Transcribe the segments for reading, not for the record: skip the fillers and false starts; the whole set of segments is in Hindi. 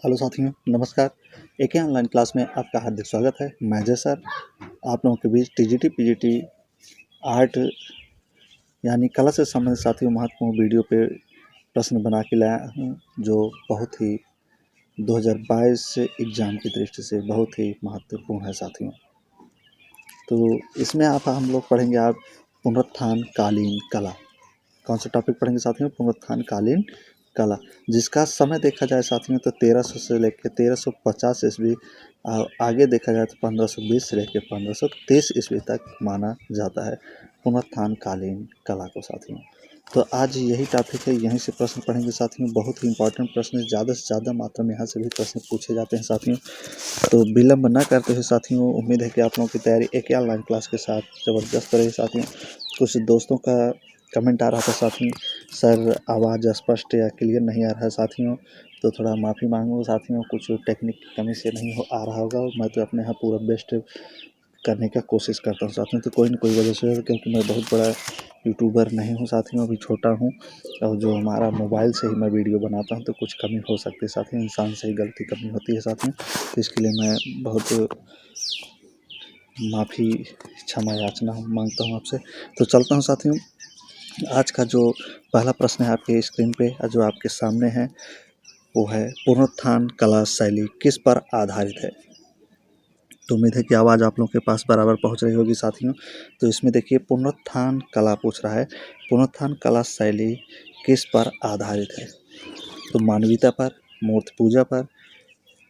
हेलो साथियों, नमस्कार। एक ही ऑनलाइन क्लास में आपका हार्दिक स्वागत है। मैं जय सर आप लोगों के बीच टीजीटी पीजीटी आर्ट यानी कला से संबंधित साथियों महत्वपूर्ण वीडियो पे प्रश्न बना के लाया हूँ, जो बहुत ही 2022 एग्ज़ाम की दृष्टि से बहुत ही महत्वपूर्ण है साथियों। तो इसमें हम लोग पढ़ेंगे पुनरुत्थान कालीन कला। कौन सा टॉपिक पढ़ेंगे साथियों? पुनरुत्थान कालीन कला, जिसका समय देखा जाए साथियों तो 1300 से लेकर 1350 ईस्वी, आगे देखा जाए तो 1520 से लेकर 1530 ईस्वी तक माना जाता है पुनरुत्थान कालीन कला को साथियों। तो आज यही टॉपिक है, यहीं से प्रश्न पढ़ेंगे साथियों। बहुत ही इंपॉर्टेंट प्रश्न है, ज़्यादा से ज़्यादा मात्रा में यहाँ से भी प्रश्न पूछे जाते हैं साथियों। तो विलम्ब न करते हुए साथियों, उम्मीद है कि आप लोगों की तैयारी एक ऑनलाइन क्लास के साथ ज़बरदस्त रही साथियों। कुछ दोस्तों का कमेंट आ रहा था साथियों, सर आवाज़ स्पष्ट या क्लियर नहीं आ रहा है साथियों, तो थोड़ा माफ़ी मांगूंगा साथियों। कुछ टेक्निक की कमी से नहीं आ रहा होगा, मैं तो अपने यहाँ पूरा बेस्ट करने का कोशिश करता हूँ साथियों। तो कोई न कोई वजह से, क्योंकि मैं बहुत बड़ा यूट्यूबर नहीं हूँ साथियों, अभी छोटा हूँ, और जो हमारा मोबाइल से ही मैं वीडियो बनाता हूँ, तो कुछ कमी हो सकती है साथियों। इंसान से ही गलती कमी होती है साथियों, तो इसके लिए मैं बहुत माफ़ी क्षमा याचना मांगता हूँ आपसे। तो चलता हूँ साथियों। आज का जो पहला प्रश्न है आपके स्क्रीन पे, जो आपके सामने है, वो है पुनरुत्थान कला शैली किस पर आधारित है। तो उम्मीद है कि आवाज़ आप लोगों के पास बराबर पहुंच रही होगी साथियों। तो इसमें देखिए, पुनरुत्थान कला पूछ रहा है, पुनरुत्थान कला शैली किस पर आधारित है। तो मानवीयता पर, मूर्ति पूजा पर,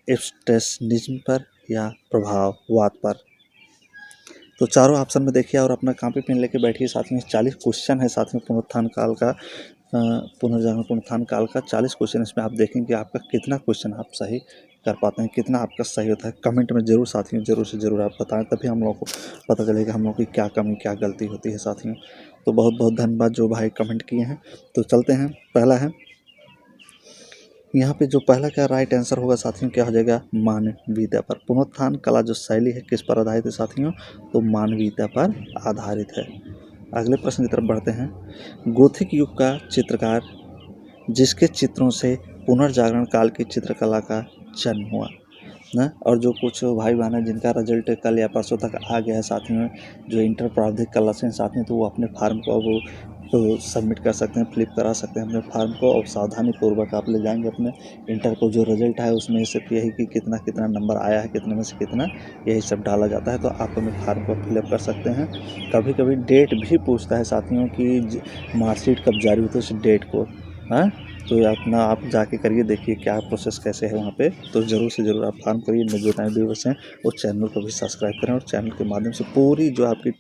एक्सप्रेशनिज्म पर, या प्रभाववाद पर। तो चारों ऑप्शन में देखिए और अपना कॉपी पेन लेके बैठिए साथियों। 40 क्वेश्चन है साथियों पुनरुत्थान काल का, पुनर्जागरण पुनरुत्थान काल का 40 क्वेश्चन। इसमें आप देखेंगे आपका कितना क्वेश्चन आप सही कर पाते हैं, कितना आपका सही होता है। कमेंट में जरूर साथियों, जरूर से जरूर आप बताएं, तभी हम लोग को पता चलेगा हम लोग की क्या कमी क्या गलती होती है साथियों। तो बहुत बहुत धन्यवाद जो भाई कमेंट किए हैं। तो चलते हैं, पहला है यहाँ पे, जो पहला क्या राइट आंसर होगा साथियों, क्या हो जाएगा? मानवीयता पर। पुनरुत्थान कला जो शैली है किस पर आधारित है साथियों? तो मानवीयता पर आधारित है। अगले प्रश्न की तरफ बढ़ते हैं। गोथिक युग का चित्रकार जिसके चित्रों से पुनर्जागरण काल की चित्रकला का जन्म हुआ ना। और जो कुछ भाई बहन है जिनका रिजल्ट कल या परसों तक आ गया है साथियों, जो इंटर प्रारंभिक कला से साथियों, तो वो अपने फार्म को वो तो सबमिट कर सकते हैं, फ्लिप करा सकते हैं अपने फार्म को, और सावधानी पूर्वक आप ले जाएंगे अपने इंटर को। जो रिजल्ट है उसमें सिर्फ यही कि कितना कितना नंबर आया है, कितने में से कितना, यही सब डाला जाता है। तो आप अपने फार्म को फिलअप कर सकते हैं। कभी कभी डेट भी पूछता है साथियों कि मार्कशीट कब जारी होती है, उस डेट को। हाँ, तो अपना आप जाके करिए, देखिए क्या प्रोसेस कैसे है वहाँ पे। तो ज़रूर से ज़रूर आप फार्म करिए। मेरे जो नए व्यूवर्स हैं वो चैनल को भी सब्सक्राइब करें, और चैनल के माध्यम से पूरी जो आपकी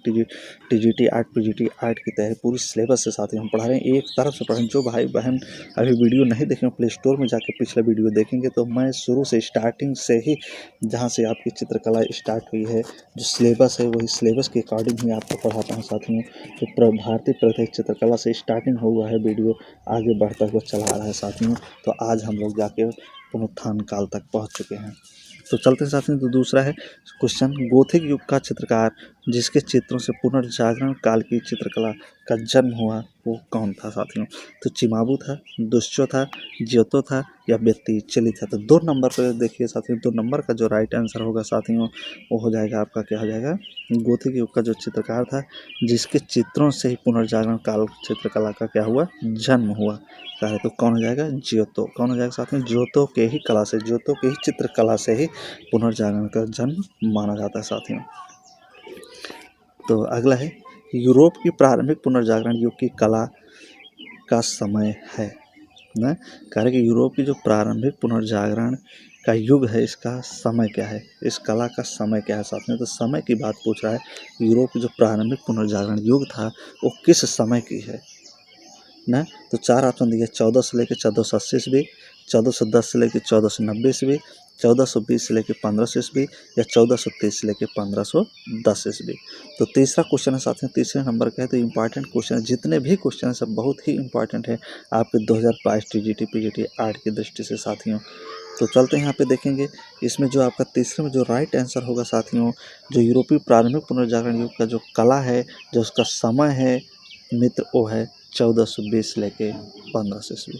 टीजीटी आर्ट पीजीटी आर्ट की तैयारी पूरी सिलेबस के साथ ही हम पढ़ा रहे हैं, एक तरफ से पढ़ें। जो भाई बहन अभी वीडियो नहीं देखें, प्ले स्टोर में जाके पिछला वीडियो देखेंगे, तो मैं शुरू से स्टार्टिंग से ही, जहाँ से आपकी चित्रकला स्टार्ट हुई है, जो सिलेबस है वही सिलेबस के अकॉर्डिंग ही आपको पढ़ाता हूँ साथियों। तो भारतीय प्रत्यक्ष चित्रकला से स्टार्टिंग हुआ है वीडियो, आगे बढ़ता हुआ चला रहा है साथियों। तो आज हम लोग जाके पुनरुत्थान काल तक पहुंच चुके हैं। तो चलते हैं साथियों। तो दूसरा है क्वेश्चन, गोथिक युग का चित्रकार जिसके चित्रों से पुनर्जागरण काल की चित्रकला का जन्म हुआ, वो कौन था साथियों? तो चिमाबू था, दुष्चो था, ज्योतो था, या बेत्तीचेली था। तो 2 नंबर पर देखिए साथियों, 2 नंबर का जो राइट आंसर होगा साथियों, वो हो जाएगा आपका, क्या हो जाएगा? गोथिक युग का जो चित्रकार था जिसके चित्रों से ही पुनर्जागरण काल चित्रकला का क्या हुआ? जन्म हुआ। है तो कौन हो जाएगा? ज्योतो। कौन हो जाएगा साथियों? ज्योतो के ही कला से, ज्योतो के ही चित्रकला से ही पुनर्जागरण का जन्म माना जाता है साथियों। तो अगला है, यूरोप की प्रारंभिक पुनर्जागरण युग की कला का समय है ना। कह रहे कि यूरोप की जो प्रारंभिक पुनर्जागरण का युग है, इसका समय क्या है, इस कला का समय क्या है साथियों? तो समय की बात पूछ रहा है। यूरोप की जो प्रारंभिक पुनर्जागरण युग था वो किस समय की है ना। तो 4 ऑप्शन दिए, 14 से लेकर 1480 ईस्वी, 1410 से लेकर 1490 ईस्वी, 1420 से लेकर 1500 ईस्वी, या 1430 से लेकर 1510 ईस्वी। तो तीसरा क्वेश्चन है साथियों, तीसरे नंबर का है। तो इंपॉर्टेंट क्वेश्चन है, जितने भी क्वेश्चन हैं सब बहुत ही इंपॉर्टेंट है आपके 2022 टीजीटी पीजीटी आर्ट की दृष्टि से साथियों। तो चलते हैं यहाँ पे देखेंगे, इसमें जो आपका तीसरे में जो राइट आंसर होगा साथियों, जो यूरोपीय प्रारंभिक पुनर्जागरण युग का जो कला है, जो उसका समय है मित्र, वो है 1420 लेके 1500 ईस्वी।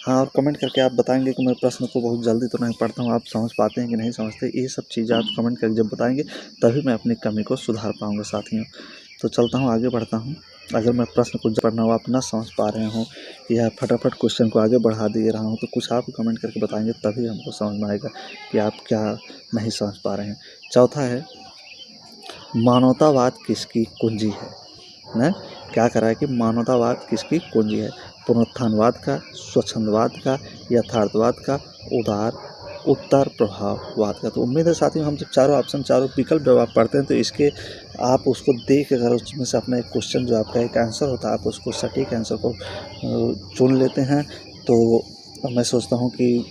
हाँ, और कमेंट करके आप बताएंगे कि मैं प्रश्न को बहुत जल्दी तो नहीं पढ़ता हूँ, आप समझ पाते हैं कि नहीं समझते, ये सब चीज़ें आप कमेंट करके जब बताएंगे तभी मैं अपनी कमी को सुधार पाऊँगा साथियों। तो चलता हूँ, आगे बढ़ता हूँ। अगर मैं प्रश्न को पढ़ना हो आप ना समझ पा रहे हों या फटाफट क्वेश्चन को आगे बढ़ा दे रहा हूँ, तो कुछ आप कमेंट करके बताएंगे तभी हमको समझ में आएगा कि आप क्या नहीं समझ पा रहे हैं। चौथा है, मानवतावाद किसकी कुंजी है ना? क्या करा है कि मानवतावाद किसकी कुंजी है? पुनरुत्थानवाद का, स्वच्छंदवाद का, यथार्थवाद का, उदार उत्तर प्रभाववाद का। तो उम्मीद है साथियों हम जब चारों ऑप्शन, चारों विकल्प जब आप पढ़ते हैं तो इसके आप उसको देख अगर उसमें से अपना एक क्वेश्चन जो आपका एक आंसर होता है आप उसको सटीक आंसर को चुन लेते हैं, तो मैं सोचता हूँ कि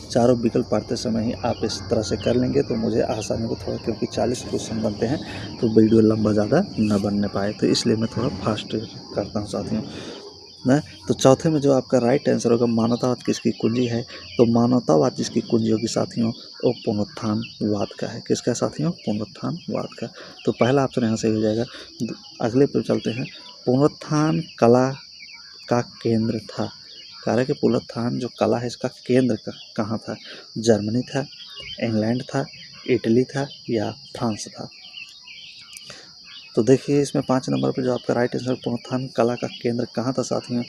चारों विकल्प पढ़ते समय ही आप इस तरह से कर लेंगे तो मुझे आसानी हो थोड़ा, क्योंकि 40 क्वेश्चन बनते हैं तो वीडियो लंबा ज़्यादा न बनने पाए, तो इसलिए मैं थोड़ा फास्ट करता हूँ साथियों ना। तो चौथे में जो आपका राइट आंसर होगा मानवतावाद किसकी कुंजी है, तो मानवतावाद जिसकी कुंजी होगी साथियों वो पुनरुत्थानवाद का है। किसका साथियों? पुनरुत्थानवाद का। तो पहला ऑप्शन यहाँ से हो जाएगा। अगले पे चलते हैं, पुनरुत्थान कला का केंद्र था। कह रहा है कि पुनरुत्थान जो कला है इसका केंद्र कहाँ था? जर्मनी था, इंग्लैंड था, इटली था या फ्रांस था? तो देखिए इसमें 5 नंबर पे जो आपका राइट आंसर पुनरुत्थान कला का केंद्र कहाँ था साथियों?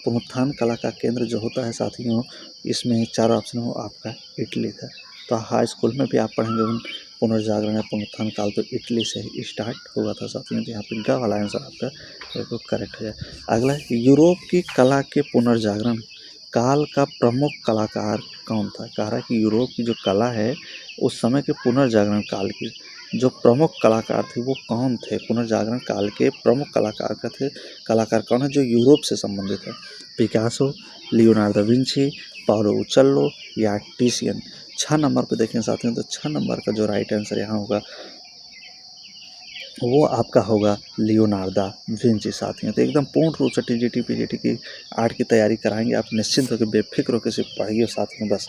पुनरुत्थान कला का केंद्र जो होता है साथियों, इसमें 4 ऑप्शन हो आपका इटली था। तो हाई स्कूल में भी आप पढ़ेंगे पुनर्जागरण या पुनरुत्थान काल तो इटली से ही स्टार्ट हुआ था साथियों। तो यहाँ पे ग वाला आंसर आपका बिल्कुल करेक्ट हो जाए। अगला है, यूरोप की कला के पुनर्जागरण काल का प्रमुख कलाकार कौन था? कह रहा है कि यूरोप की जो कला है उस समय के पुनर्जागरण काल की जो प्रमुख कलाकार थे वो कौन थे? पुनर्जागरण काल के प्रमुख कलाकार कौन है जो यूरोप से संबंधित है? पिकासो, लियोनार्डो विंची, पाउलो उचल्लो या टिसियन? 6 नंबर पे देखें साथियों, तो 6 नंबर का जो राइट आंसर यहाँ होगा वो आपका होगा लियोनार्डो विंची साथियों। तो एकदम पूर्ण रूप से टीजीटी पीजीटी की आर्ट की तैयारी कराएंगे आप, निश्चिंत होकर बेफिक्र होकर सिर्फ पढ़िए साथियों बस।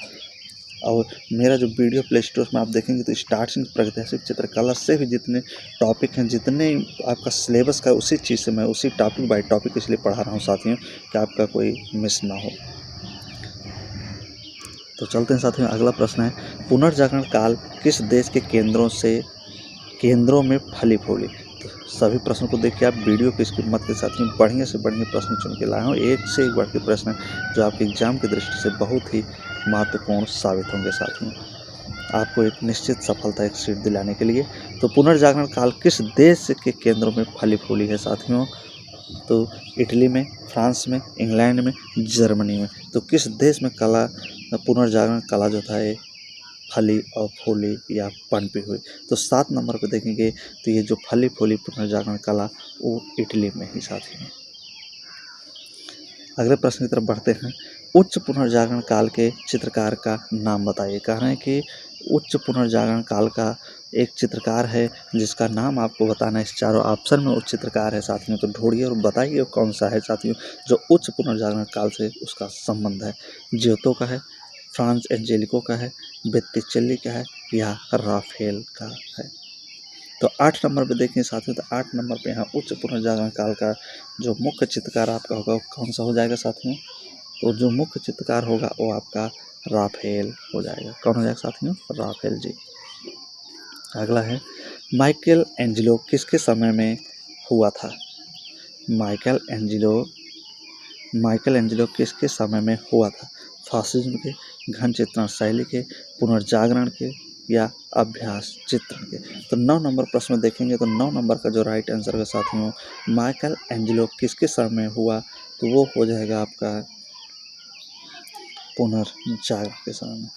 और मेरा जो वीडियो प्ले स्टोर में आप देखेंगे तो स्टार्टिंग प्रागैतिहासिक चित्रकला से भी जितने टॉपिक हैं, जितने आपका सिलेबस का उसी चीज़ से मैं उसी टॉपिक बाय टॉपिक इसलिए पढ़ा रहा हूँ साथियों कि आपका कोई मिस ना हो। तो चलते हैं साथियों, अगला प्रश्न है, पुनर्जागरण काल किस देश के केंद्रों में फली फूली? तो सभी प्रश्नों को देख के आप वीडियो को स्किप मत के साथियों बढ़िया से बढ़िया प्रश्न चुन के लाया हूँ, एक से एक बढ़ के प्रश्न जो आपके एग्जाम की दृष्टि से बहुत ही महत्वपूर्ण साबित होंगे साथियों, आपको एक निश्चित सफलता एक सीट दिलाने के लिए। तो पुनर्जागरण काल किस देश के केंद्रों में फली फूली है साथियों? तो इटली में, फ्रांस में, इंग्लैंड में, जर्मनी में। तो किस देश में कला पुनर्जागरण कला जो था ये फली और फूली या पनपी हुई? तो 7 नंबर पे देखेंगे तो ये जो फली फूली पुनर्जागरण कला वो इटली में ही साथियों। अगले प्रश्न की तरफ बढ़ते हैं, उच्च पुनर्जागरण काल के चित्रकार का नाम बताइए। कह रहे हैं कि उच्च पुनर्जागरण काल का एक चित्रकार है जिसका नाम आपको बताना है। इस चारों ऑप्शन में उच्च चित्रकार है साथियों, तो ढूंढिए और बताइए कौन सा है साथियों जो उच्च पुनर्जागरण काल से उसका संबंध है। जियोतो का है, फ्रांस एंजेलिको का है, बेत्तिचेल्ली का है या राफेल का है? तो 8 नंबर पे देखें साथियों, तो 8 नंबर पे यहाँ उच्च पुनर्जागरण काल का जो मुख्य चित्रकार आपका होगा वो कौन सा हो जाएगा साथियों? तो जो मुख्य चित्रकार होगा वो आपका राफेल हो जाएगा। कौन हो जाएगा साथियों? राफेल जी। अगला है, माइकल एंजिलो किसके समय में हुआ था? माइकल एंजिलो किसके समय में हुआ था? फासिज्म के, घन चित्रण शैली के, पुनर्जागरण के या अभ्यास चित्रण के? तो 9 नंबर प्रश्न में देखेंगे तो 9 नंबर का जो राइट आंसर है साथियों, माइकल एंजिलो किसके समय में हुआ? तो वो हो जाएगा आपका पुनर्जागरण के समय में।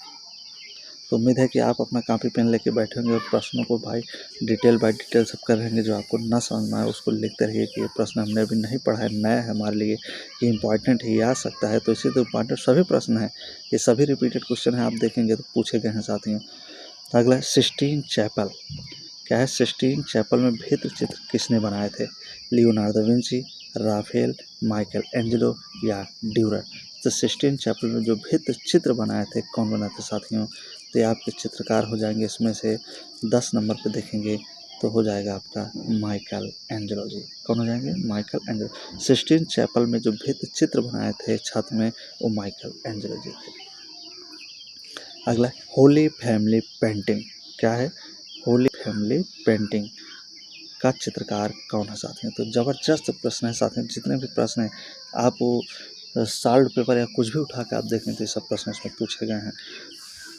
तो उम्मीद है कि आप अपना कॉपी पेन लेके बैठे होंगे और प्रश्नों को भाई डिटेल बाय डिटेल सब कर रहेंगे। जो आपको ना समझ में आए उसको लिखते रहिए कि ये प्रश्न हमने अभी नहीं पढ़ा है, नया है हमारे लिए, ये इंपॉर्टेंट है, ये आ सकता है। तो इसी तो इंपॉर्टेंट सभी प्रश्न हैं, ये सभी रिपीटेड क्वेश्चन हैं, आप देखेंगे तो पूछे गए हैं साथियों। अगला है, सिस्टीन चैपल। क्या है? सिस्टीन चैपल में भित्ति चित्र किसने बनाए थे? Leonardo Vinci, Raphael, Michelangelo या ड्यूरर? तो सिस्टीन चैपल में जो भित्ति चित्र बनाए थे कौन बनाए थे साथियों? तो ये आपके चित्रकार हो जाएंगे इसमें से 10 नंबर पे देखेंगे तो हो जाएगा आपका माइकल एंजेलो जी। कौन हो जाएंगे? Michael Angelo. सिस्टीन चैपल में जो भित्ति चित्र बनाए थे छत में, वो माइकल एंजेलो जी थे। अगला होली फैमिली पेंटिंग क्या है? होली फैमिली पेंटिंग का चित्रकार कौन है साथियों? तो ज़बरदस्त प्रश्न है साथियों, जितने भी प्रश्न हैं आप वो सॉल्व पेपर या कुछ भी उठा के आप देखें तो ये सब प्रश्न इसमें पूछे गए हैं।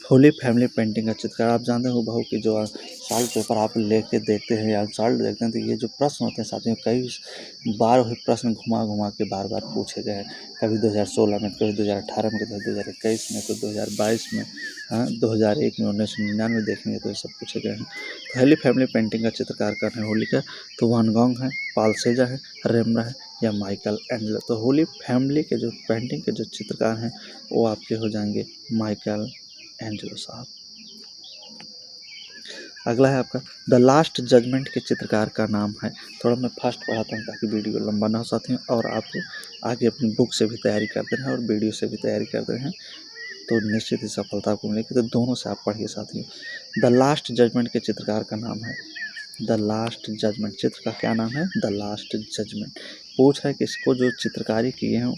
होली फैमिली पेंटिंग का चित्रकार आप जानते हो बहु कि जो सॉल्व पेपर आप लेके देखते हैं या सॉल्व देखते हैं तो ये जो प्रश्न होते हैं साथियों, कई बार वही प्रश्न घुमा घुमा के बार बार पूछे गए हैं। कभी 2016 में, कभी 2018 में, कभी 2021 में, तो 2022 में, हाँ 2001 में, 1999 देखेंगे तो ये सब पूछे गए हैं। तो होली फैमिली पेंटिंग का चित्रकार कौन है? होली का तो वान गॉग है, पॉल सेजा है, रेम्ब्रांड है या माइकल एंजेलो। तो होली फैमिली के जो पेंटिंग के जो चित्रकार हैं वो आपके हो जाएंगे माइकल एंजेलो साहब। अगला है आपका द लास्ट जजमेंट के चित्रकार का नाम है। थोड़ा मैं फास्ट पढ़ाता हूँ ताकि वीडियो लंबा ना हो साथियों, और आप आगे अपनी बुक से भी तैयारी करते हैं और वीडियो से भी तैयारी करते हैं तो निश्चित ही सफलता आपको मिलेगी। तो दोनों से आप पढ़िए साथियों। द लास्ट जजमेंट के चित्रकार का नाम है द लास्ट जजमेंट। चित्र का क्या नाम है? The last judgement. पूछ रहा है कि इसको जो चित्रकारी किए हैं,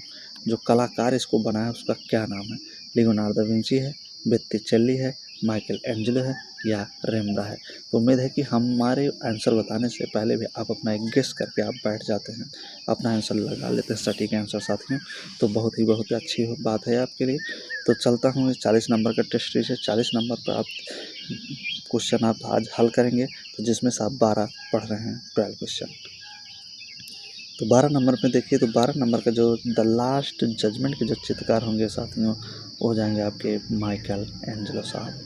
जो कलाकार इसको बनाया उसका क्या नाम है? लियोनार्डो दा विंची है, बेत्तिचेल्ली है, माइकल एंजेलो है या रेम्ब्रांड है। तो उम्मीद है कि हमारे आंसर बताने से पहले भी आप अपना एक गेस करके आप बैठ जाते हैं, अपना आंसर लगा लेते हैं सटीक आंसर साथियों। तो बहुत ही अच्छी बात है आपके लिए। तो चलता हूँ 40 नंबर का टेस्ट सीरीज है। 40 नंबर पर आप क्वेश्चन आप आज हल करेंगे, तो जिसमें से आप 12 पढ़ रहे हैं, 12 क्वेश्चन। तो 12 नंबर पे देखिए, तो 12 नंबर का जो द लास्ट जजमेंट के जो चित्रकार होंगे साथियों, वो हो जाएंगे आपके माइकल एंजेलो साहब।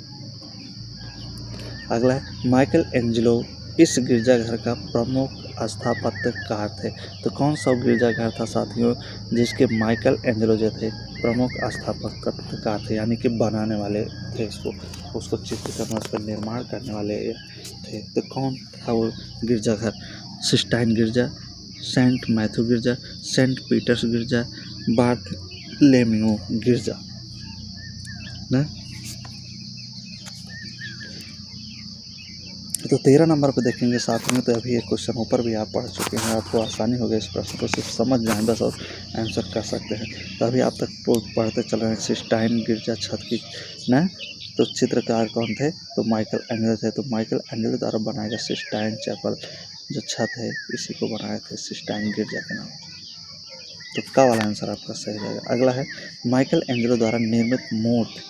अगला है माइकल एंजेलो इस गिरजाघर का प्रमुख स्थापत्यकार थे। तो कौन सा गिरजाघर था साथियों जिसके माइकल एंजेलो जो थे प्रमुख स्थापत्यकार थे, यानी कि बनाने वाले थे, उसको चित्रीकरण, उसका निर्माण करने वाले थे। तो कौन था वो गिरजाघर? सिस्टाइन गिरजा, सेंट मैथ्यू गिरजा, सेंट पीटर्स गिरजा, बार्थलेम्यू गिरजा ना। तो 13 नंबर पे देखेंगे साथ में, तो अभी एक क्वेश्चन ऊपर भी आप पढ़ चुके हैं, आपको आसानी हो गई इस प्रश्न को सिर्फ समझ जाएं बस और आंसर कर सकते हैं। तो अभी आप तक पढ़ते चल रहे हैं सिस्टाइन गिरजा छत की ना। तो चित्रकार कौन थे? तो माइकल एंजेलो थे। तो माइकल एंजेलो द्वारा बनाया गया सिस्टाइन चैपल जो छत है, इसी को बनाए थे सिस्टाइन गिरजा के नाम। तो का वाला आंसर आपका सही रहेगा। अगला है माइकल एंजेलो द्वारा निर्मित मूर्ति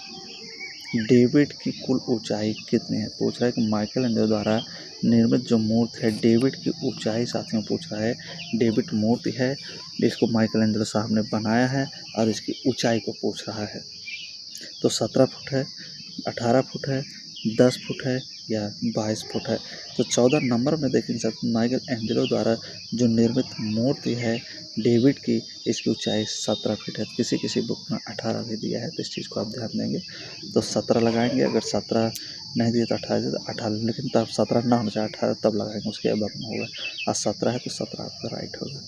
डेविड की कुल ऊंचाई कितनी है? पूछ रहा है कि माइकल एंजेलो द्वारा निर्मित जो मूर्ति है डेविड की ऊंचाई साथियों पूछ रहा है। डेविड मूर्ति है, इसको माइकल एंजेलो साहब ने बनाया है और इसकी ऊंचाई को पूछ रहा है। तो 17 फुट है, 18 फुट है, 10 फुट है या 22 फुट है। तो 14 नंबर में देखेंगे सर माइकल एंजेलो द्वारा जो निर्मित मूर्ति है डेविड की, इसकी ऊंचाई 17 फीट है। किसी किसी बुक में 18 भी दिया है, तो इस चीज़ को आप ध्यान देंगे। तो 17 लगाएंगे, अगर 17 नहीं दिए तो 18 दिए तो 18, लेकिन तब 17 ना होना चाहिए, 18 तब लगाएंगे, उसके अब होगा। आज 17 है तो 17 आपका राइट होगा।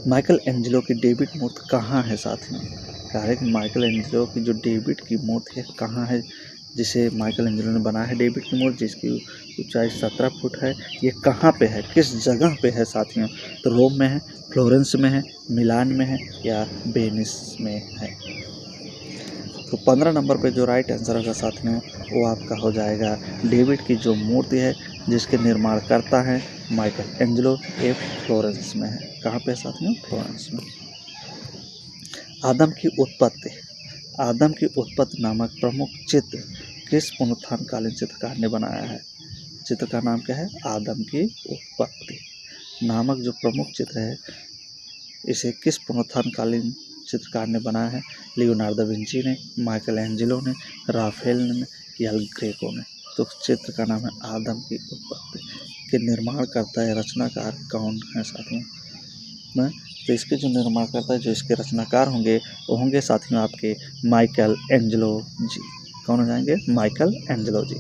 माइकल एंजेलो की डेविड मूर्ति कहाँ है साथियों? कह रहे कि माइकल एंजेलो की जो डेविड की मूर्ति है कहाँ है, जिसे माइकल एंजेलो ने बनाया है डेविड की मूर्ति, जिसकी ऊंचाई 17 फुट है। ये कहाँ पे है, किस जगह पे है साथियों? तो रोम में है, फ्लोरेंस में है, मिलान में है या वेनिस में है। तो 15 नंबर पे जो राइट आंसर होगा साथियों वो आपका हो जाएगा डेविड की जो मूर्ति है जिसके निर्माण करता है माइकल एंजेलो, ये फ्लोरेंस में है। कहाँ पे साथियों? फ्लोरेंस में। आदम की उत्पत्ति नामक प्रमुख चित्र किस पुनरुत्थानकालीन चित्रकार ने बनाया है? चित्र का नाम क्या है? आदम की उत्पत्ति नामक जो प्रमुख चित्र है, इसे किस पुनरुत्थानकालीन चित्रकार ने बनाया है? लियोनार्डो दा विंची ने, माइकल एंजेलो ने, राफेल ने या ग्रेको ने। तो चित्र का नाम है आदम की उत्पत्ति। के निर्माण करता है रचनाकार कौन है साथियों? ना तो इसके जो निर्माण करता है, जो इसके रचनाकार होंगे वो होंगे साथियों आपके माइकल एंजेलो जी। कौन हो जाएंगे? माइकल एंजेलो जी।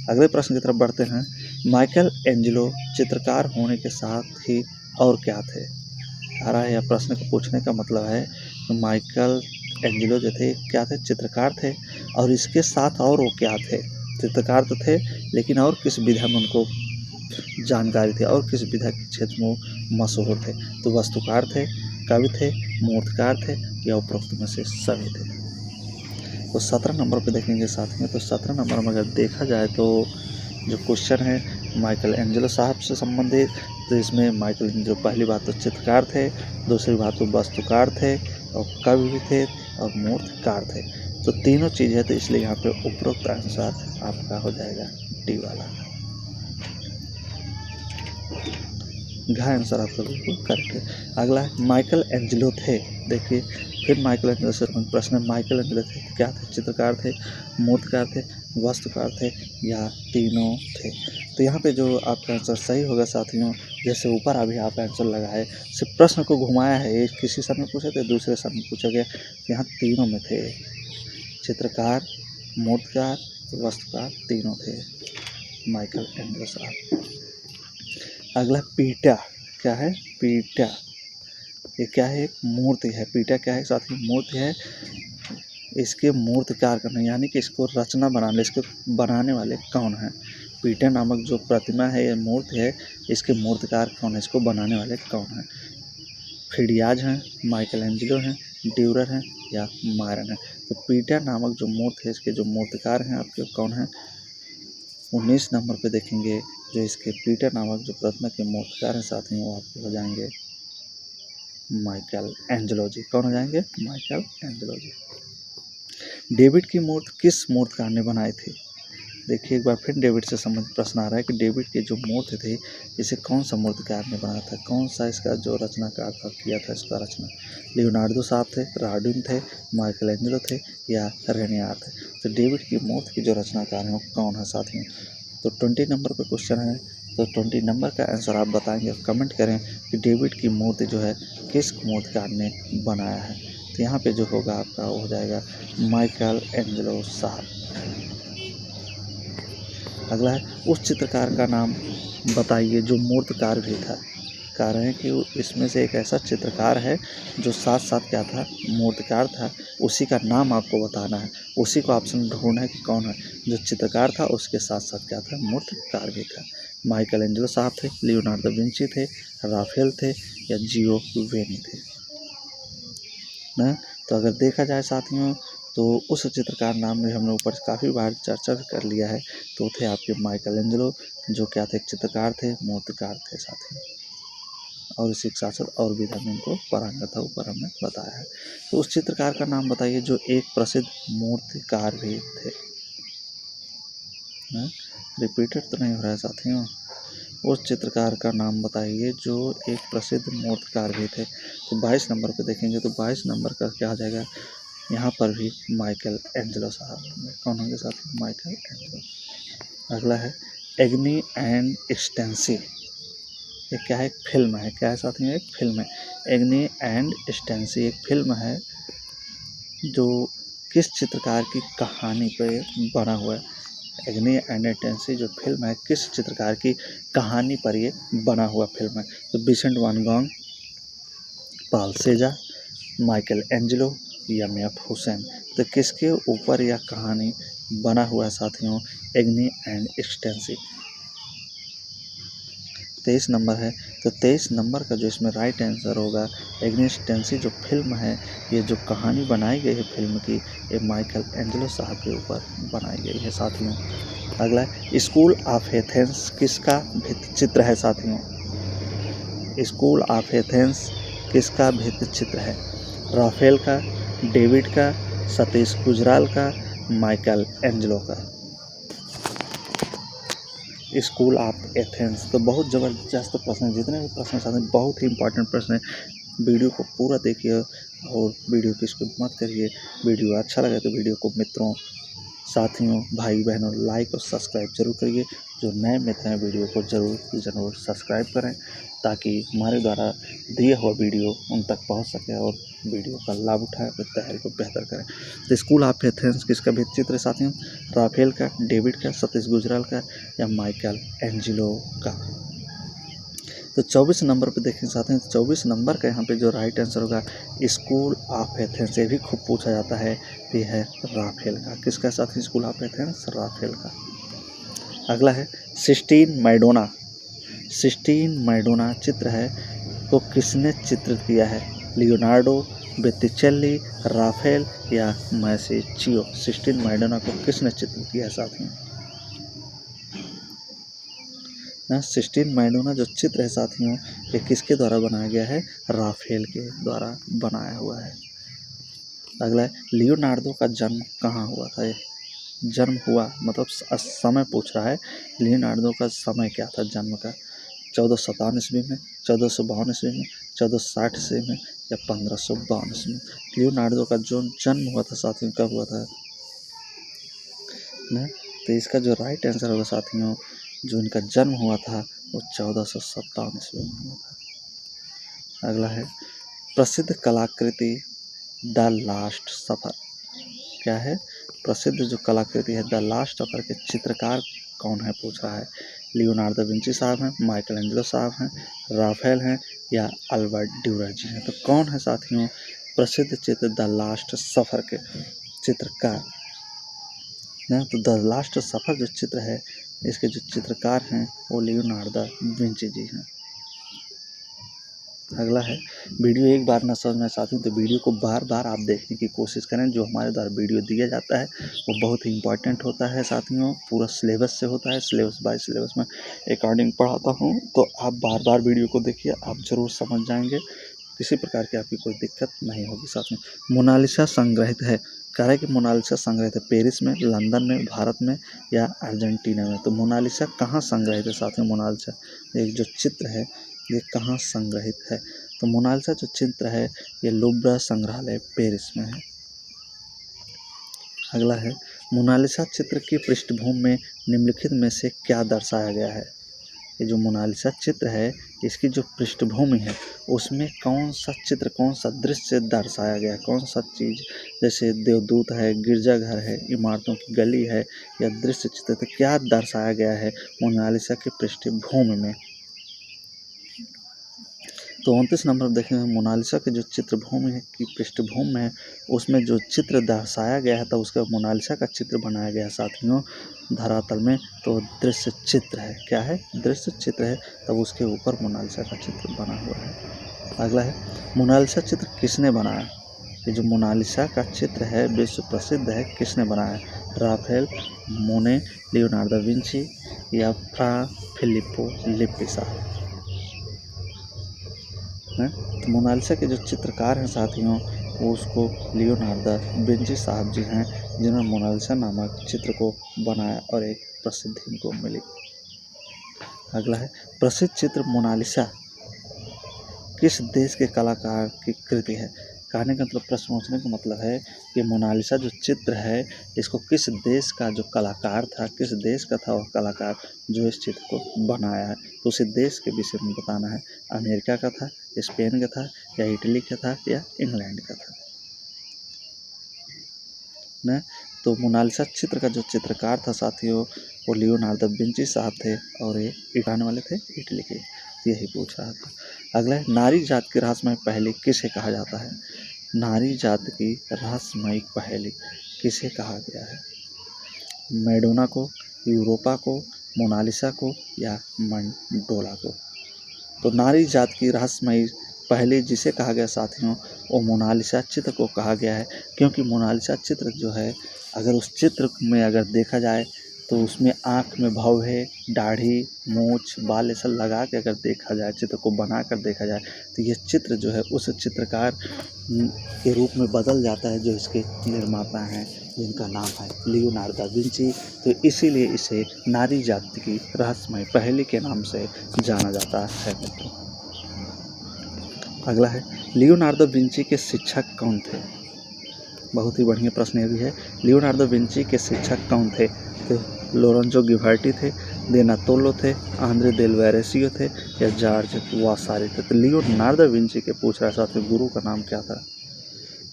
अगले प्रश्न की तरफ बढ़ते हैं। माइकल एंजेलो चित्रकार होने के साथ ही और क्या थे? आ रहा है या प्रश्न को पूछने का मतलब है माइकल एंजेलो जो थे क्या थे? चित्रकार थे, और इसके साथ और वो क्या थे? चित्रकार तो थे, लेकिन और किस विधा में उनको जानकारी थी और किस विधा के क्षेत्र में मशहूर थे? तो वास्तुकार थे, कवि थे, मूर्तिकार थे या उपरोक्त में से सभी थे? तो 17 नंबर पे देखेंगे साथियों, तो 17 नंबर में अगर देखा जाए तो जो क्वेश्चन है माइकल एंजेलो साहब से संबंधित, तो इसमें माइकल एंजेलो पहली बात तो चित्रकार थे, दूसरी बात तो वास्तुकार थे और कवि भी थे और मूर्तिकार थे। तो तीनों चीज़ है, तो इसलिए यहाँ पे उपरोक्त आंसर आपका हो जाएगा डी वाला। घ आंसर आपका बिल्कुल करेक्ट है। अगला है माइकल एंजेलो थे। देखिए फिर माइकल एंजेलो से प्रश्न है, माइकल एंजेलो थे क्या थे? चित्रकार थे, मूर्तिकार थे, वास्तुकार थे या तीनों थे? तो यहाँ पे जो आपका आंसर सही होगा साथियों, जैसे ऊपर अभी आप आंसर लगाए, सिर्फ प्रश्न को घुमाया है, एक किसी सर में पूछा था, दूसरे सर में पूछा गया, यहाँ तीनों में थे, चित्रकार, मूर्तिकार, वास्तुकार तीनों थे माइकल एंजेलो साहब। अगला पीटा, क्या है? पीटा ये क्या है? एक मूर्ति है। पीटा क्या है साथियों? मूर्ति है। इसके मूर्तिकार करना यानी कि इसको रचना बनाने, इसके बनाने वाले कौन हैं? पीटा नामक जो प्रतिमा है, ये मूर्ति है, इसके मूर्तिकार कौन है? इसको बनाने वाले कौन हैं? फिडियाज हैं, माइकल एंजेलो हैं, ड्यूरर हैं या मायरन है? तो पीटा नामक जो मूर्ति है, इसके जो मूर्तिकार हैं आपके कौन हैं? 19 नंबर पे देखेंगे, जो इसके पीटर नामक जो प्रतिमा के मूर्तिकार हैं साथियों, वो आपके हो जाएंगे माइकल एंजेलो जी। कौन हो जाएंगे? माइकल एंजेलो जी। डेविड की मूर्ति किस मूर्तिकार ने बनाई थी? देखिए एक बार फिर डेविड से संबंधित प्रश्न आ रहा है कि डेविड की जो मूर्ति थी, इसे कौन सा मूर्तिकार ने बनाया था? कौन सा इसका जो रचनाकार था, किया था इसका रचना? लियोनार्डो साहब थे, राडिन थे, माइकल एंजेलो थे या रेनियर थे? तो डेविड की मूर्ति की जो रचनाकार हैं वो कौन है साथियों? तो 20 नंबर पे क्वेश्चन है, तो 20 नंबर का आंसर आप बताएंगे और कमेंट करें कि डेविड की मूर्ति जो है किस मूर्तिकार ने बनाया है। तो यहाँ पे जो होगा आपका वो हो जाएगा माइकल एंजेलो साहब। अगला है उस चित्रकार का नाम बताइए जो मूर्तिकार भी था। कह रहे हैं कि इसमें से एक ऐसा चित्रकार है जो साथ साथ क्या था? मूर्तिकार था। उसी का नाम आपको बताना है, उसी को ऑप्शन ढूंढना है कि कौन है जो चित्रकार था, उसके साथ साथ क्या था? मूर्तिकार भी था। माइकल एंजेलो साहब थे, लियोनार्डो विंची थे, राफेल थे या जियोवेनी थे ना? तो अगर देखा जाए साथियों, तो उस चित्रकार नाम में हमने ऊपर काफ़ी बार चर्चा भी कर लिया है, तो थे आपके माइकल एंजेलो, जो क्या थे? चित्रकार थे, मूर्तिकार थे साथियों, और इसी के साथ साथ और भी हमने इनको पढ़ाया था, ऊपर हमने बताया है। तो उस चित्रकार का नाम बताइए जो एक प्रसिद्ध मूर्तिकार भी थे। रिपीटेड तो नहीं हो रहा है साथियों? उस चित्रकार का नाम बताइए जो एक प्रसिद्ध मूर्तिकार भी थे। तो 22 नंबर पे देखेंगे, तो 22 नंबर का क्या आ जाएगा? यहाँ पर भी माइकल एंजेलो साहब। कौन होंगे साथियों? Michael Angelo. अगला है एग्नी एंड एक्सटेंसी। ये क्या है? एक फिल्म है। क्या है साथियों? एक फिल्म है। एग्नी एंड एक्सटेंसी एक फिल्म है जो किस चित्रकार की कहानी पे बना हुआ है? एग्नी एंड एक्सटेंसी जो फिल्म है किस चित्रकार की कहानी पर ये बना हुआ फिल्म है? तो विसेंट वान गॉग, पॉल सेजा, माइकल एंजेलो या एम.एफ. हुसैन? तो किसके ऊपर यह कहानी बना हुआ है साथियों? एग्नी एंड एक्सटेंसी। 23 नंबर है, तो 23 नंबर का जो इसमें राइट आंसर होगा, एग्नी एक्सटेंसी जो फिल्म है, ये जो कहानी बनाई गई है फिल्म की, ये माइकल एंजेलो साहब के ऊपर बनाई गई है साथियों। अगला है स्कूल ऑफ एथेंस किसका भित्ति चित्र है साथियों? स्कूल ऑफ एथेंस किसका भित्ति चित्र है? राफेल का, डेविड का, सतीश गुजराल का, माइकल एंजेलो का? School of Athens. तो बहुत ज़बरदस्त प्रश्न है, जितने भी प्रश्न साथ में बहुत ही इंपॉर्टेंट प्रश्न है। वीडियो को पूरा देखिए और वीडियो की स्किप मत करिए। वीडियो अच्छा लगे तो वीडियो को मित्रों, साथियों, भाई बहनों लाइक और सब्सक्राइब जरूर करिए। जो नए मित्र हैं वीडियो को ज़रूर सब्सक्राइब करें, ताकि हमारे द्वारा दिया हुआ वीडियो उन तक पहुंच सके और वीडियो का लाभ उठाएं, अपनी तैयारी को बेहतर करें। तो स्कूल ऑफ एथेंस किसका भित्ति चित्र है साथियों? राफेल का, डेविड का, सतीश गुजराल का या माइकल एंजेलो का? तो 24 नंबर पे देखें साथियों, 24 नंबर का यहाँ पे जो राइट आंसर होगा स्कूल ऑफ एथेंस। ये भी खूब पूछा जाता है, ये है राफेल का। किसका साथियों? स्कूल ऑफ एथेंस, राफेल का। अगला है सिस्टीन मैडोना। सिस्टीन मैडोना चित्र है, तो किसने चित्रित किया है? लियोनार्डो, बेत्तिचेल्ली, राफेल या मैसेचियो? सिस्टीन मैडोना को किसने चित्रित किया है साथियों? सिस्टीन मैडोना जो चित्र है साथियों, ये किसके द्वारा बनाया गया है? राफेल के द्वारा बनाया हुआ है। अगला है लियोनार्डो का जन्म कहाँ हुआ था? जन्म हुआ मतलब समय पूछ रहा है, लियोनार्डो का समय क्या था जन्म का? 1457 ईस्वी में, 1452 ईस्वी में, 1460 ईस्वी में या 1552 ईस्वी में? लियोनार्डो का जो जन्म हुआ था साथियों, कब हुआ था ना? तो इसका जो राइट आंसर होगा साथियों, जो इनका जन्म हुआ था वो 1457 ईस्वी में हुआ था। अगला है प्रसिद्ध कलाकृति द लास्ट सफर। क्या है? प्रसिद्ध जो कलाकृति है द लास्ट सफर के चित्रकार कौन है पूछ रहा है। लियोनार्डो विंची साहब हैं, माइकल एंजेलो साहब हैं, राफेल हैं या अल्बर्ट ड्यूरेर हैं? तो कौन है साथियों प्रसिद्ध चित्र द लास्ट सफर के चित्रकार? ना तो द लास्ट सफर जो चित्र है, इसके जो चित्रकार हैं वो लियोनार्डो विंची जी हैं। अगला है वीडियो एक बार ना समझ में साथियों, तो वीडियो को बार बार आप देखने की कोशिश करें। जो हमारे द्वारा वीडियो दिया जाता है वो बहुत ही इंपॉर्टेंट होता है साथियों, पूरा सिलेबस से होता है, सिलेबस बाय सिलेबस में अकॉर्डिंग पढ़ाता हूँ। तो आप बार बार वीडियो को देखिए, आप ज़रूर समझ जाएंगे, किसी प्रकार की आपकी कोई दिक्कत नहीं होगी साथियों। मोनालिसा संग्रहित है, कह रहा है कि मोनालिसा संग्रहित है पेरिस में, लंदन में, भारत में या अर्जेंटीना में? तो मोनालिसा कहाँ संग्रहित है साथियों? मोनालिसा एक जो चित्र है ये कहाँ संग्रहित है? तो मोनालिसा जो चित्र है ये लूव्र संग्रहालय पेरिस में है। अगला है मोनालिसा चित्र की पृष्ठभूमि में निम्नलिखित में से क्या दर्शाया गया है? ये जो मोनालिसा चित्र है इसकी जो पृष्ठभूमि है उसमें कौन सा चित्र, कौन सा दृश्य दर्शाया गया है? कौन सा चीज़, जैसे देवदूत है, गिरजाघर है, इमारतों की गली है या दृश्य चित्र, तो क्या दर्शाया गया है मोनालिसा की पृष्ठभूमि में? तो 29 नंबर देखें, मोनालिसा के जो चित्रभूमि है की पृष्ठभूमि है उसमें जो चित्र दर्शाया गया है, तब उसका मोनालिसा का चित्र बनाया गया है साथियों धरातल में, तो दृश्य चित्र है। क्या है? दृश्य चित्र है, तब उसके ऊपर मोनालिसा का चित्र बना हुआ है। अगला है मोनालिसा चित्र किसने बनाया? ये जो मोनालिसा का चित्र है विश्व प्रसिद्ध है, किसने बनाया? राफेल, मोने, लियोनार्डो विंची या फ्रा फिलिप्पो लिप्पी साहब? तो मोनालिसा के जो चित्रकार हैं साथियों वो उसको लियोनार्डो विंची साहब जी हैं, जिन्होंने मोनालिसा नामक चित्र को बनाया और एक प्रसिद्धि इनको मिली। अगला है प्रसिद्ध चित्र मोनालिसा किस देश के कलाकार की कृति है? कहने का मतलब, प्रश्न पूछने का मतलब है कि मोनालिसा जो चित्र है इसको किस देश का जो कलाकार था, किस देश का था वह कलाकार जो इस चित्र को बनाया है? तो उसे देश के विषय में बताना है। अमेरिका का था, स्पेन का था या इटली का था या इंग्लैंड का था ना? तो मोनालिसा चित्र का जो चित्रकार था साथियों वो लियोनार्डो विंची साहब थे और ये इटाने वाले थे इटली के। यही पूछ रहा था। अगला है नारी जात की रहस्यमयी पहेली किसे कहा जाता है? नारी जात की रहस्यमयी पहेली किसे कहा गया है? मैडोना को, यूरोपा को, मोनालिसा को या मंडोला को? तो नारी जात की रहस्यमयी पहेली जिसे कहा गया साथियों वो मोनालिसा चित्र को कहा गया है, क्योंकि मोनालिसा चित्र जो है अगर उस चित्र में अगर देखा जाए तो उसमें आँख में भाव है, दाढ़ी, मूछ, बाल ये सब लगा के अगर देखा जाए, चित्र को बना कर देखा जाए तो ये चित्र जो है उस चित्रकार के रूप में बदल जाता है जो इसके निर्माता हैं, जिनका नाम है लियोनार्डो विंची। तो इसीलिए इसे नारी जाति की रहस्यमयी पहेली के नाम से जाना जाता है मित्रों। अगला है लियोनार्डो विंची के शिक्षक कौन थे? बहुत ही बढ़िया प्रश्न ये भी है। लियोनार्डो विंची के शिक्षक कौन थे? तो लोरेंजो गिवार्डी थे, दोनातेलो थे, आंद्रे देल वेरेसियो थे या जॉर्ज वासारी थे? तो लियोनार्डो विंची के पूछ रहा है साथियों गुरु का नाम क्या था?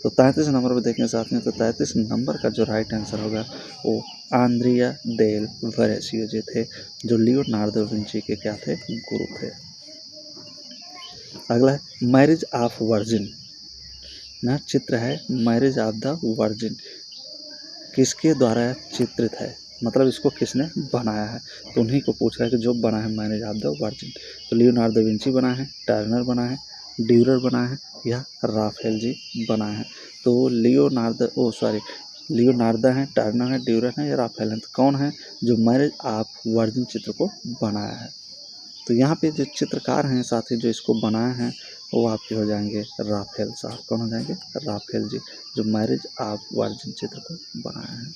तो 33 नंबर पर देखें साथियों, तो 33 नंबर का जो राइट आंसर होगा वो आंद्रिया देल वेरेसियो जी थे, जो लियोनार्डो विंची के क्या थे? गुरु थे। अगला है मैरिज ऑफ वर्जिन, ना चित्र है मैरिज ऑफ द वर्जिन, किसके द्वारा चित्रित है, मतलब इसको किसने बनाया है, तो उन्हीं को पूछ रहा है कि जो बना है मैरिज ऑफ द वर्जिन। तो लियोनार्डो दा विंची बना है, टर्नर बना है, ड्यूरर बना है या राफेल जी बना है। तो लियोनार्डो है, टर्नर है, ड्यूरर है या राफेल है, तो कौन है जो मैरिज ऑफ वर्जिन चित्र को बनाया है। तो यहाँ पे जो चित्रकार हैं साथी जो इसको बनाए हैं वो आपके हो जाएंगे राफेल साहब। कौन हो जाएंगे, राफेल जी, जो मैरिज ऑफ वर्जिन चित्र को बनाए हैं।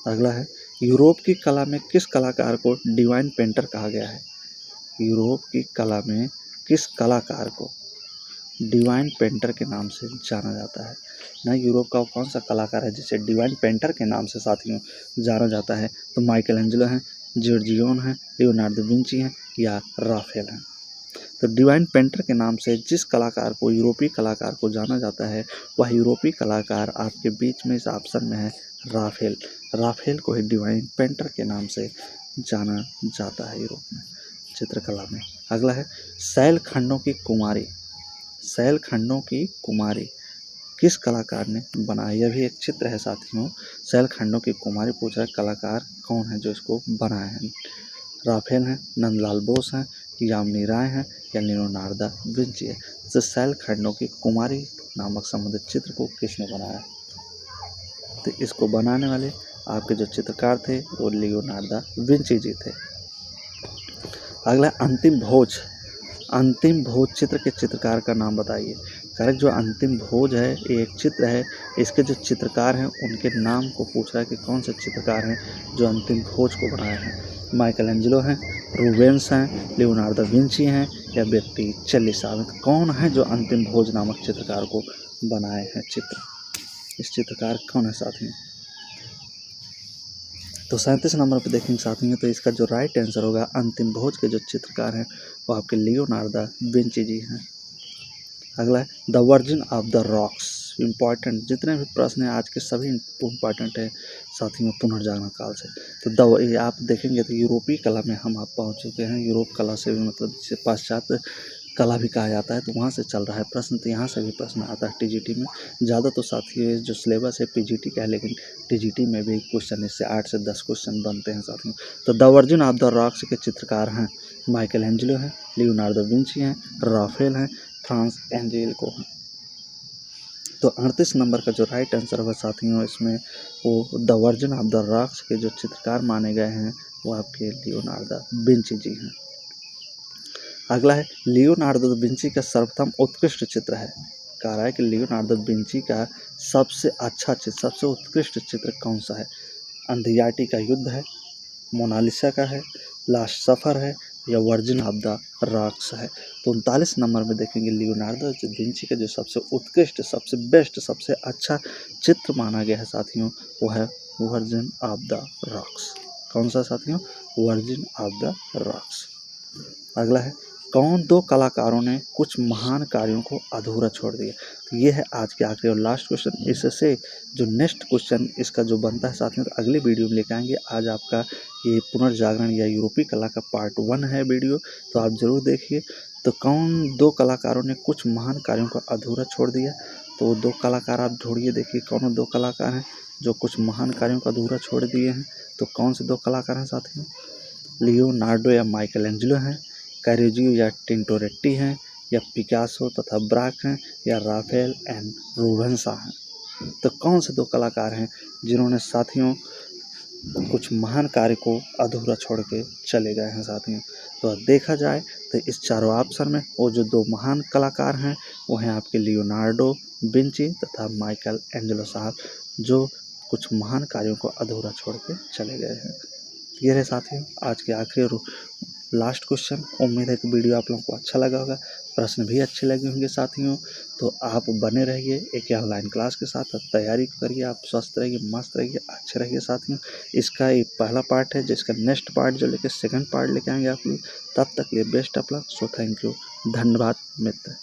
अगला है यूरोप की कला में किस कलाकार को डिवाइन पेंटर कहा गया है। यूरोप की कला में किस कलाकार को डिवाइन पेंटर के नाम से जाना जाता है, ना यूरोप का कौन सा कलाकार है जिसे डिवाइन पेंटर के नाम से साथियों जाना जाता है। तो माइकल एंजेलो हैं, जॉर्जियोन हैं, लियोनार्डो विंची हैं या राफेल हैं। तो डिवाइन पेंटर के नाम से जिस कलाकार को, यूरोपीय कलाकार को जाना जाता है वह यूरोपीय कलाकार आपके बीच में इस ऑप्शन में है राफेल। राफेल को ही डिवाइन पेंटर के नाम से जाना जाता है यूरोप में चित्रकला में। अगला है शैल खंडों की कुमारी, शैल खंडों की कुमारी किस कलाकार ने बनाया। यह भी एक चित्र है साथियों। शैल खंडों की कुमारी पूछ रहा है कलाकार कौन है जो इसको बनाए हैं। राफेल हैं, नंदलाल बोस हैं, यामिनी राय हैं या लियोनार्डो विंची है। तो शैल खंडों की कुमारी नामक संबंधित चित्र को किसने बनाया, तो इसको बनाने वाले आपके जो चित्रकार थे वो लियोनार्डो विंची जी थे। अगला अंतिम भोज, अंतिम भोज चित्र के चित्रकार का नाम बताइए। करेक्ट, जो अंतिम भोज है ये एक चित्र है, इसके जो चित्रकार हैं उनके नाम को पूछ रहा है कि कौन से चित्रकार हैं जो अंतिम भोज को बनाए हैं। माइकल एंजेलो हैं, रूबेंस हैं, लियोनार्डो विंची हैं या बोत्तिचेली साहब हैं। कौन है जो अंतिम भोज नामक चित्रकार को बनाए हैं चित्र, इस चित्रकार कौन है साथियों। तो 37 नंबर पर देखेंगे साथियों, तो इसका जो राइट आंसर होगा अंतिम भोज के जो चित्रकार हैं वो आपके लियोनार्डो विंची जी हैं। अगला है the virgin of the rocks. Important जितने भी प्रश्न हैं आज के सभी इम्पॉर्टेंट है साथियों पुनर्जागरण काल से। तो ये आप देखेंगे तो यूरोपीय कला में हम आप पहुँच चुके हैं। यूरोप कला से भी मतलब जिसे पाश्चात्य कला भी कहा जाता है, तो वहाँ से चल रहा है प्रश्न, तो यहाँ से भी प्रश्न आता है टीजीटी में। ज़्यादा तो साथियों जो सिलेबस है पीजीटी का है, लेकिन टीजीटी में भी क्वेश्चन इससे 8 से 10 क्वेश्चन बनते हैं साथियों। तो the virgin of the rocks के चित्रकार हैं माइकल एंजेलो हैं, लियोनार्डो विंची हैं, राफेल हैं, फ्रांस एंजेलिको हैं। तो 38 नंबर का जो राइट आंसर होगा साथियों इसमें वो the virgin of the rocks के जो चित्रकार माने गए हैं वो आपके लियोनार्डो विंची जी हैं। अगला है लियोनार्डो विंची का सर्वप्रथम उत्कृष्ट चित्र है। कह रहा है कि लियोनार्डो विंची का सबसे अच्छा चित्र, सबसे उत्कृष्ट चित्र कौन सा है। अंधियाटी का युद्ध है, मोनालिसा का है, लास्ट सफ़र है या वर्जिन ऑफ द रॉक्स है। तो 39 नंबर में देखेंगे लियोनार्डो विंची का जो सबसे उत्कृष्ट, सबसे बेस्ट, सबसे अच्छा चित्र माना गया है साथियों वो है वर्जिन ऑफ द रॉक्स। कौन सा साथियों, वर्जिन ऑफ द रॉक्स। अगला है कौन दो कलाकारों ने कुछ महान कार्यों को अधूरा छोड़ दिया। तो ये है आज के आखिरी और लास्ट क्वेश्चन। इससे जो नेक्स्ट क्वेश्चन इसका जो बनता है साथियों तो अगली वीडियो में लेकर आएंगे। आज आपका ये पुनर्जागरण या यूरोपीय कला का पार्ट 1 है वीडियो, तो आप ज़रूर देखिए। तो कौन दो कलाकारों ने कुछ महान कार्यों को अधूरा छोड़ दिया, तो दो कलाकार आप ढूंढिए, देखिए कौन दो कलाकार हैं जो कुछ महान कार्यों को अधूरा छोड़ दिए हैं। तो कौन से दो कलाकार हैं साथियों, लियोनार्डो या माइकल एंजेलो हैं, कैरेजियो या टिंटोरेट्टी हैं या पिकासो तथा ब्राक हैं या राफेल एंड रूबेंस हैं। तो कौन से दो कलाकार हैं जिन्होंने साथियों कुछ महान कार्य को अधूरा छोड़ के चले गए हैं साथियों। तो देखा जाए तो इस चारों ऑप्शन में वो जो दो महान कलाकार हैं वो हैं आपके लियोनार्डो विंची तथा माइकल एंजेलो साहब, जो कुछ महान कार्यों को अधूरा छोड़ के चले गए हैं। ये रहे साथियों आज के आखिरी और लास्ट क्वेश्चन। उम्मीद है कि वीडियो आप लोगों को अच्छा लगा होगा, प्रश्न भी अच्छे लगे होंगे साथियों। तो आप बने रहिए एक ऑनलाइन क्लास के साथ, तैयारी करिए, आप स्वस्थ रहिए, मस्त रहिए, अच्छे रहिए साथियों। इसका ये पहला पार्ट है, जिसका नेक्स्ट पार्ट जो लेके सेकंड पार्ट लेके आएंगे आप लोग। तब तक लिए best of luck. So thank you, धन्यवाद मित्र।